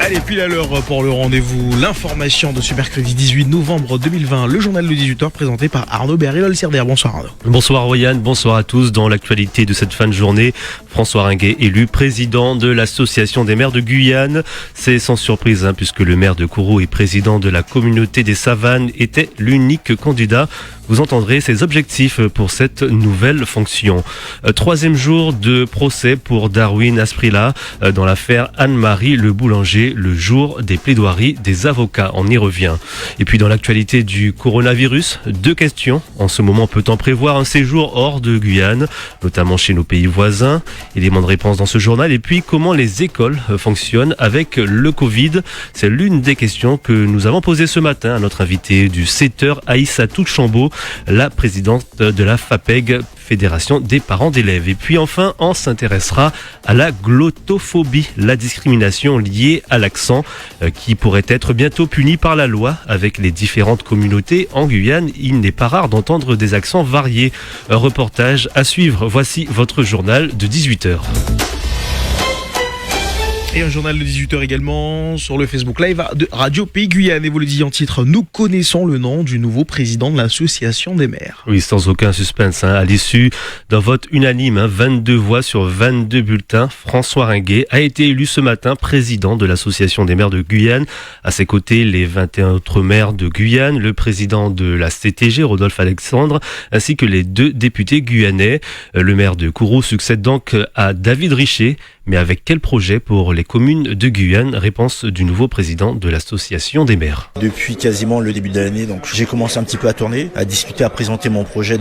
Allez, pile à l'heure pour le rendez-vous, l'information de ce mercredi 18 novembre 2020, le journal de 18h présenté par Arnaud Berry-Lolcerder. Bonsoir Arnaud. Bonsoir Royan, bonsoir à tous. Dans l'actualité de cette fin de journée, François Ringuet élu président de l'association des maires de Guyane. C'est sans surprise puisque le maire de Kourou et président de la communauté des Savanes était l'unique candidat. Vous entendrez ses objectifs pour cette nouvelle fonction. Troisième jour de procès pour Darwin Asprilla dans l'affaire Anne-Marie Le Boulanger, le jour des plaidoiries des avocats. On y revient. Et puis dans l'actualité du coronavirus, deux questions. En ce moment, peut-on prévoir un séjour hors de Guyane, notamment chez nos pays voisins? Élément de réponse dans ce journal. Et puis comment les écoles fonctionnent avec le Covid? C'est l'une des questions que nous avons posées ce matin à notre invité du 7h, Aïssatou Chambaud, la présidente de la FAPEG, Fédération des parents d'élèves. Et puis enfin, on s'intéressera à la glottophobie, la discrimination liée à l'accent qui pourrait être bientôt punie par la loi avec les différentes communautés. En Guyane, il n'est pas rare d'entendre des accents variés. Un reportage à suivre. Voici votre journal de 18h. Et un journal de 18h également sur le Facebook Live de Radio Pays Guyane. Et vous le disiez en titre, nous connaissons le nom du nouveau président de l'association des maires. Oui, sans aucun suspense. À l'issue d'un vote unanime, 22 voix sur 22 bulletins, François Ringuet a été élu ce matin président de l'association des maires de Guyane. À ses côtés, les 21 autres maires de Guyane, le président de la CTG, Rodolphe Alexandre, ainsi que les deux députés guyanais. Le maire de Kourou succède donc à David Richer. Mais avec quel projet pour les communes de Guyane? Réponse du nouveau président de l'association des maires. Depuis quasiment le début de l'année, donc j'ai commencé un petit peu à tourner, à discuter, à présenter mon projet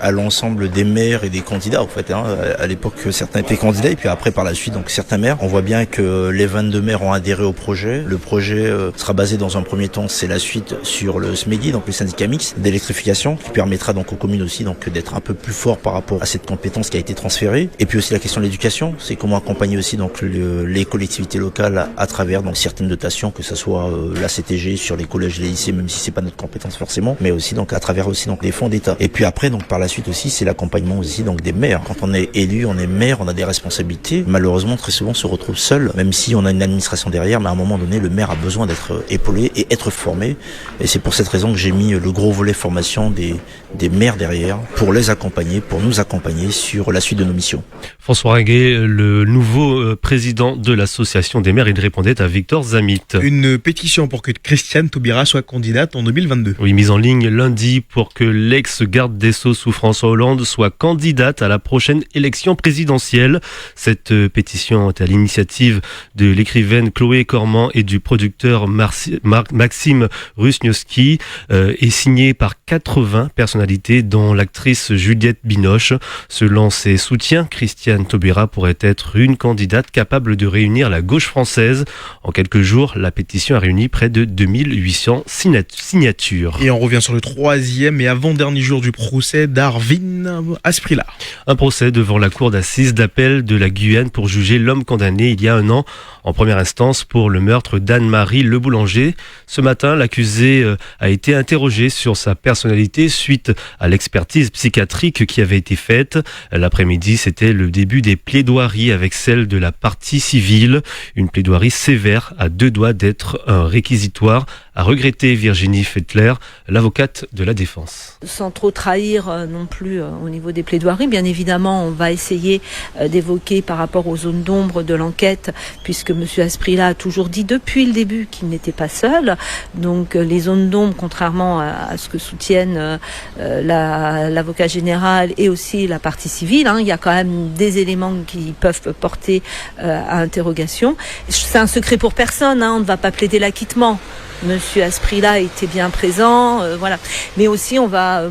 à l'ensemble des maires et des candidats en fait. À l'époque, certains étaient candidats et puis après par la suite donc certains maires. On voit bien que les 22 maires ont adhéré au projet. Le projet sera basé dans un premier temps, c'est la suite sur le SMEDI, donc le syndicat mixte d'électrification, qui permettra donc aux communes aussi donc d'être un peu plus fort par rapport à cette compétence qui a été transférée. Et puis aussi la question de l'éducation, c'est comment accompagner aussi donc les collectivités locales à travers donc certaines dotations, que ce soit la CTG sur les collèges et les lycées, même si c'est pas notre compétence forcément, mais aussi donc à travers aussi donc les fonds d'État. Et puis après donc par la suite aussi c'est l'accompagnement aussi donc des maires. Quand on est élu, on est maire, on a des responsabilités. Malheureusement très souvent on se retrouve seul, même si on a une administration derrière, mais à un moment donné le maire a besoin d'être épaulé et être formé. Et c'est pour cette raison que j'ai mis le gros volet formation des maires derrière pour les accompagner, pour nous accompagner sur la suite de nos missions. François Ringuet, le nouveau président de l'association des maires, il répondait à Victor Zamit. Une pétition pour que Christiane Taubira soit candidate en 2022. Oui, mise en ligne lundi pour que l'ex-garde des Sceaux sous François Hollande soit candidate à la prochaine élection présidentielle. Cette pétition est à l'initiative de l'écrivaine Chloé Cormand et du producteur Maxime Rusniowski, est signée par 80 personnalités dont l'actrice Juliette Binoche. Selon ses soutiens, Christiane Taubira pourrait être une candidate capable de réunir la gauche française. En quelques jours, la pétition a réuni près de 2800 signatures. Et on revient sur le troisième et avant-dernier jour du procès d'Arvin Asprilla. Un procès devant la cour d'assises d'appel de la Guyane pour juger l'homme condamné il y a un an en première instance pour le meurtre d'Anne-Marie Le Boulanger. Ce matin, l'accusé a été interrogé sur sa personnalité suite à l'expertise psychiatrique qui avait été faite. L'après-midi, c'était le début des plaidoiries avec celle de la partie civile. Une plaidoirie sévère à deux doigts d'être un réquisitoire, a regretté Virginie Fettler, l'avocate de la défense. Sans trop trahir non plus au niveau des plaidoiries, bien évidemment, on va essayer d'évoquer par rapport aux zones d'ombre de l'enquête, puisque M. Asprilla a toujours dit depuis le début qu'il n'était pas seul. Donc les zones d'ombre, contrairement à ce que soutiennent l'avocat général et aussi la partie civile, il y a quand même des éléments qui peuvent porter à interrogation. C'est un secret pour personne, on ne va pas plaider l'acquittement. Monsieur Asprilla était bien présent, voilà. Mais aussi, on va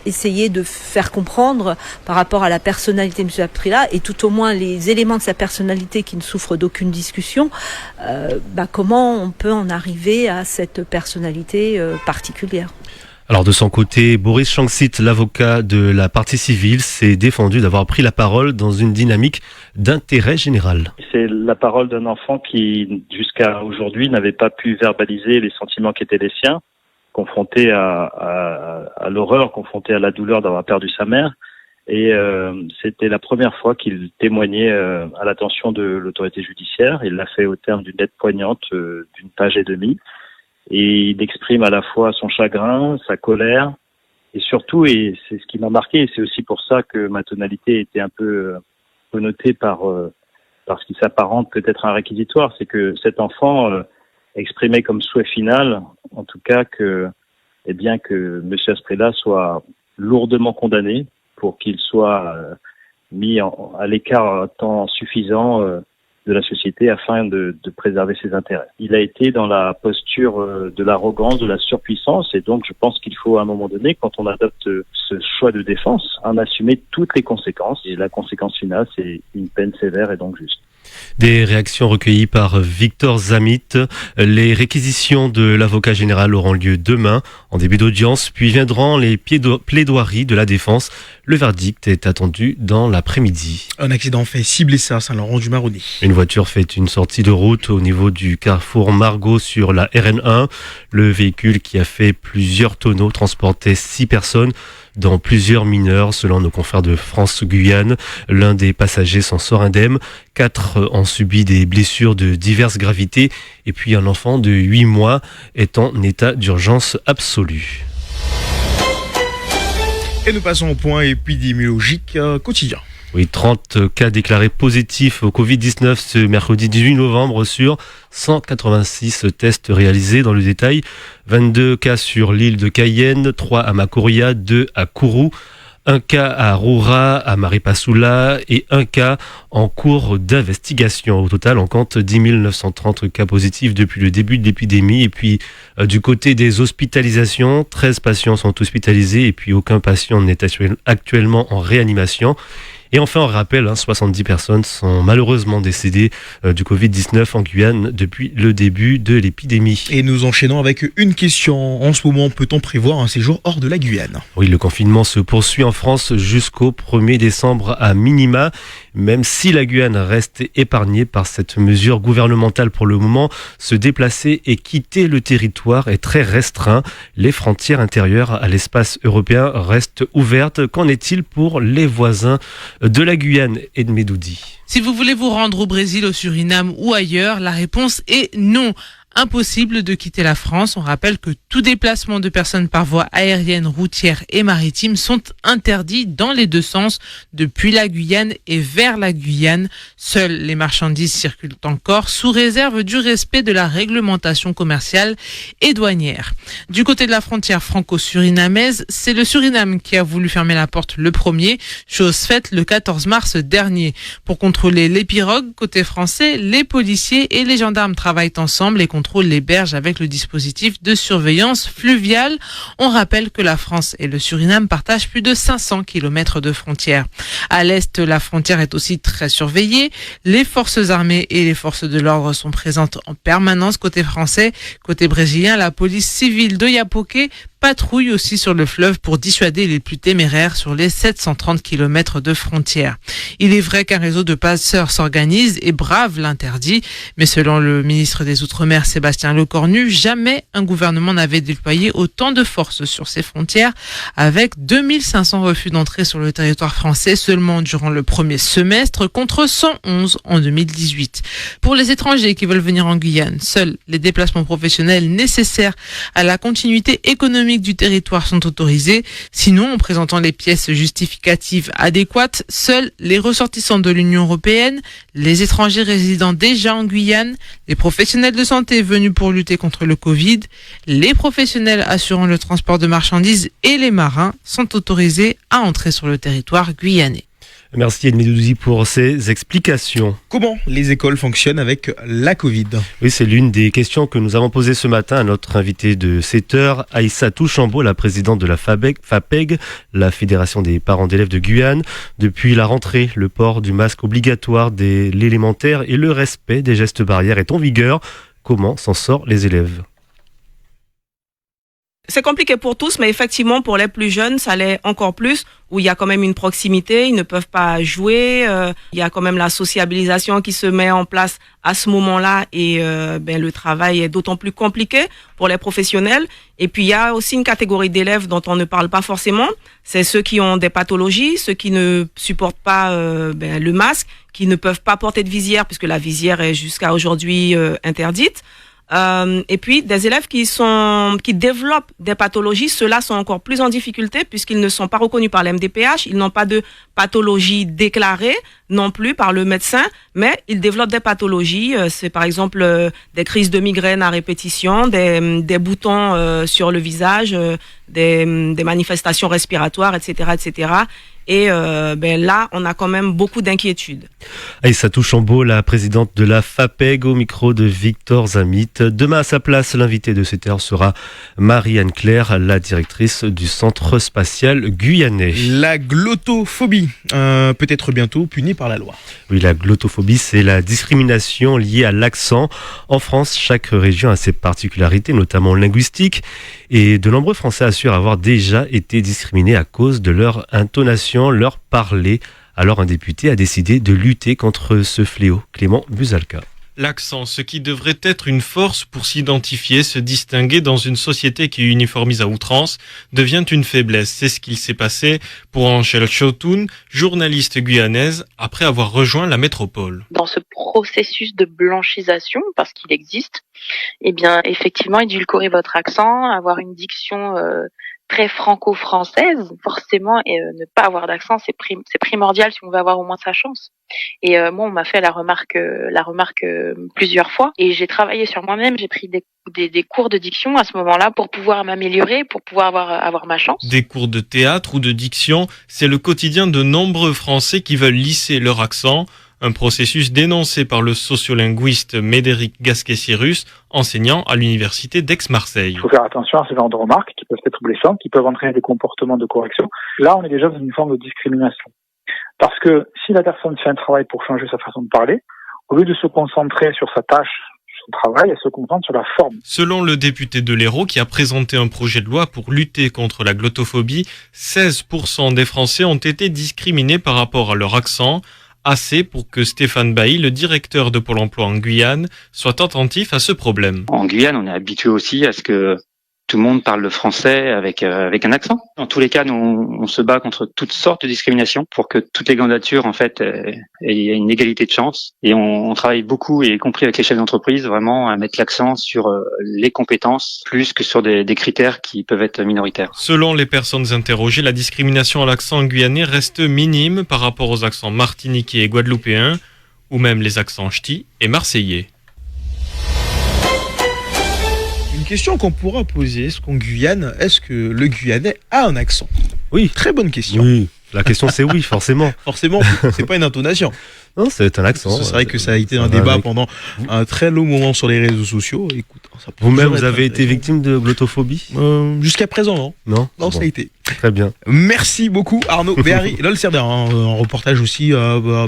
essayer de faire comprendre par rapport à la personnalité de M. Asprilla et tout au moins les éléments de sa personnalité qui ne souffrent d'aucune discussion, comment on peut en arriver à cette personnalité particulière. Alors de son côté, Boris Chanksit, l'avocat de la partie civile, s'est défendu d'avoir pris la parole dans une dynamique d'intérêt général. C'est la parole d'un enfant qui, jusqu'à aujourd'hui, n'avait pas pu verbaliser les sentiments qui étaient les siens, confronté à l'horreur, confronté à la douleur d'avoir perdu sa mère. Et c'était la première fois qu'il témoignait à l'attention de l'autorité judiciaire. Il l'a fait au terme d'une lettre poignante d'une page et demie. Et il exprime à la fois son chagrin, sa colère, et surtout, et c'est ce qui m'a marqué, et c'est aussi pour ça que ma tonalité était un peu connotée par ce qui s'apparente peut-être à un réquisitoire, c'est que cet enfant exprimait comme souhait final, en tout cas, que M. Asprilla soit lourdement condamné pour qu'il soit mis à l'écart un temps suffisant de la société afin de préserver ses intérêts. Il a été dans la posture de l'arrogance, de la surpuissance, et donc je pense qu'il faut à un moment donné, quand on adopte ce choix de défense, en assumer toutes les conséquences. Et la conséquence finale, c'est une peine sévère et donc juste. Des réactions recueillies par Victor Zamit. Les réquisitions de l'avocat général auront lieu demain en début d'audience, puis viendront les plaidoiries de la défense. Le verdict est attendu dans l'après-midi. Un accident fait 6 blessés à Saint-Laurent-du-Maroni. Une voiture fait une sortie de route au niveau du carrefour Margaux sur la RN1. Le véhicule qui a fait plusieurs tonneaux transportait 6 personnes, dont plusieurs mineurs, selon nos confrères de France Guyane. L'un des passagers s'en sort indemne. 4 ont subi des blessures de diverses gravités. Et puis un enfant de 8 mois est en état d'urgence absolue. Et nous passons au point épidémiologique quotidien. Oui, 30 cas déclarés positifs au Covid-19 ce mercredi 18 novembre sur 186 tests réalisés. Dans le détail, 22 cas sur l'île de Cayenne, 3 à Macoria, 2 à Kourou, 1 cas à Roura, à Maripasoula et 1 cas en cours d'investigation. Au total, on compte 10 930 cas positifs depuis le début de l'épidémie. Et puis, du côté des hospitalisations, 13 patients sont hospitalisés et puis aucun patient n'est actuellement en réanimation. Et enfin, on rappelle, 70 personnes sont malheureusement décédées du Covid-19 en Guyane depuis le début de l'épidémie. Et nous enchaînons avec une question. En ce moment, peut-on prévoir un séjour hors de la Guyane ? Oui, le confinement se poursuit en France jusqu'au 1er décembre à minima. Même si la Guyane reste épargnée par cette mesure gouvernementale pour le moment, se déplacer et quitter le territoire est très restreint. Les frontières intérieures à l'espace européen restent ouvertes. Qu'en est-il pour les voisins de la Guyane et de Medoudi? Si vous voulez vous rendre au Brésil, au Suriname ou ailleurs, la réponse est non. Impossible de quitter la France. On rappelle que tout déplacement de personnes par voie aérienne, routière et maritime sont interdits dans les deux sens, depuis la Guyane et vers la Guyane. Seules les marchandises circulent encore sous réserve du respect de la réglementation commerciale et douanière. Du côté de la frontière franco-surinamaise, c'est le Suriname qui a voulu fermer la porte le premier, chose faite le 14 mars dernier. Pour contrôler les pirogues, côté français, les policiers et les gendarmes travaillent ensemble et contrôle les berges avec le dispositif de surveillance fluviale. On rappelle que la France et le Suriname partagent plus de 500 km de frontières. À l'est, la frontière est aussi très surveillée. Les forces armées et les forces de l'ordre sont présentes en permanence côté français. Côté brésilien, la police civile de Yapoké patrouille aussi sur le fleuve pour dissuader les plus téméraires sur les 730 km de frontières. Il est vrai qu'un réseau de passeurs s'organise et brave l'interdit, mais selon le ministre des Outre-mer Sébastien Lecornu, jamais un gouvernement n'avait déployé autant de forces sur ses frontières, avec 2500 refus d'entrée sur le territoire français seulement durant le premier semestre, contre 111 en 2018. Pour les étrangers qui veulent venir en Guyane, seuls les déplacements professionnels nécessaires à la continuité économique du territoire sont autorisés. Sinon, en présentant les pièces justificatives adéquates, seuls les ressortissants de l'Union européenne, les étrangers résidant déjà en Guyane, les professionnels de santé venus pour lutter contre le Covid, les professionnels assurant le transport de marchandises et les marins sont autorisés à entrer sur le territoire guyanais. Merci Edmé Doudouzi pour ces explications. Comment les écoles fonctionnent avec la Covid ? Oui, c'est l'une des questions que nous avons posées ce matin à notre invité de 7h, Aïssatou Chambaud, la présidente de la FAPEG, la Fédération des parents d'élèves de Guyane. Depuis la rentrée, le port du masque obligatoire dès l'élémentaire et le respect des gestes barrières est en vigueur. Comment s'en sortent les élèves ? C'est compliqué pour tous, mais effectivement, pour les plus jeunes, ça l'est encore plus, où il y a quand même une proximité, ils ne peuvent pas jouer, il y a quand même la sociabilisation qui se met en place à ce moment-là, et le travail est d'autant plus compliqué pour les professionnels. Et puis, il y a aussi une catégorie d'élèves dont on ne parle pas forcément, c'est ceux qui ont des pathologies, ceux qui ne supportent pas le masque, qui ne peuvent pas porter de visière, puisque la visière est jusqu'à aujourd'hui interdite. Et puis des élèves qui développent des pathologies, ceux-là sont encore plus en difficulté puisqu'ils ne sont pas reconnus par l'MDPH, ils n'ont pas de pathologie déclarée non plus par le médecin, mais ils développent des pathologies, c'est par exemple des crises de migraine à répétition, des boutons sur le visage, des manifestations respiratoires, etc., etc. Et là, on a quand même beaucoup d'inquiétudes. Aïssa Touchambeau, la présidente de la FAPEG, au micro de Victor Zamit. Demain, à sa place, l'invité de cette heure sera Marie-Anne Claire, la directrice du Centre spatial guyanais. La glottophobie, peut être bientôt punie par la loi. Oui, la glottophobie, c'est la discrimination liée à l'accent. En France, chaque région a ses particularités, notamment linguistiques. Et de nombreux Français assurent avoir déjà été discriminés à cause de leur intonation, leur parler. Alors un député a décidé de lutter contre ce fléau. Clément Buzalka. L'accent, ce qui devrait être une force pour s'identifier, se distinguer dans une société qui uniformise à outrance, devient une faiblesse. C'est ce qu'il s'est passé pour Angèle Chotoun, journaliste guyanaise, après avoir rejoint la métropole. Dans ce processus de blanchisation, parce qu'il existe, eh bien, effectivement, édulcorer votre accent, avoir une diction très franco-française, forcément, et ne pas avoir d'accent, c'est primordial si on veut avoir au moins sa chance. Et moi, on m'a fait la remarque plusieurs fois, et j'ai travaillé sur moi-même. J'ai pris des cours de diction à ce moment-là pour pouvoir m'améliorer, pour pouvoir avoir ma chance. Des cours de théâtre ou de diction, c'est le quotidien de nombreux Français qui veulent lisser leur accent. Un processus dénoncé par le sociolinguiste Médéric Gasquet-Cyrus, enseignant à l'université d'Aix-Marseille. Il faut faire attention à ce genre de remarques qui peuvent être blessantes, qui peuvent entraîner des comportements de correction. Là, on est déjà dans une forme de discrimination. Parce que si la personne fait un travail pour changer sa façon de parler, au lieu de se concentrer sur sa tâche, son travail, elle se concentre sur la forme. Selon le député de l'Hérault qui a présenté un projet de loi pour lutter contre la glottophobie, 16% des Français ont été discriminés par rapport à leur accent. Assez pour que Stéphane Bailly, le directeur de Pôle emploi en Guyane, soit attentif à ce problème. En Guyane, on est habitué aussi à ce que tout le monde parle le français avec un accent. Dans tous les cas, nous, on se bat contre toutes sortes de discriminations pour que toutes les candidatures, en fait, aient une égalité de chance. Et on travaille beaucoup, y compris avec les chefs d'entreprise, vraiment à mettre l'accent sur les compétences plus que sur des critères qui peuvent être minoritaires. Selon les personnes interrogées, la discrimination à l'accent guyanais reste minime par rapport aux accents martiniquais et guadeloupéens, ou même les accents ch'tis et marseillais. Une question qu'on pourra poser, est-ce qu'en Guyane, est-ce que le Guyanais a un accent? Oui. Très bonne question. Oui, la question c'est oui, forcément. Forcément, c'est pas une intonation. Non, c'est un accent. C'est vrai que ça a été un débat pendant un très long moment sur les réseaux sociaux. Écoute, vous-même, vous avez été victime de glottophobie? Jusqu'à présent, non. Non, bon. Ça a été. Très bien. Merci beaucoup Arnaud Béhari. Lol Serder, un reportage aussi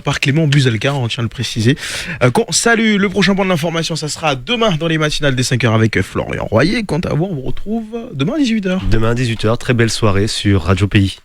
par Clément Buzalka, on tient à le préciser. Salut, le prochain point de l'information, ça sera demain dans les matinales des 5h avec Florian Royer. Quant à vous, on vous retrouve demain à 18h. Demain à 18h, très belle soirée sur Radio Pays.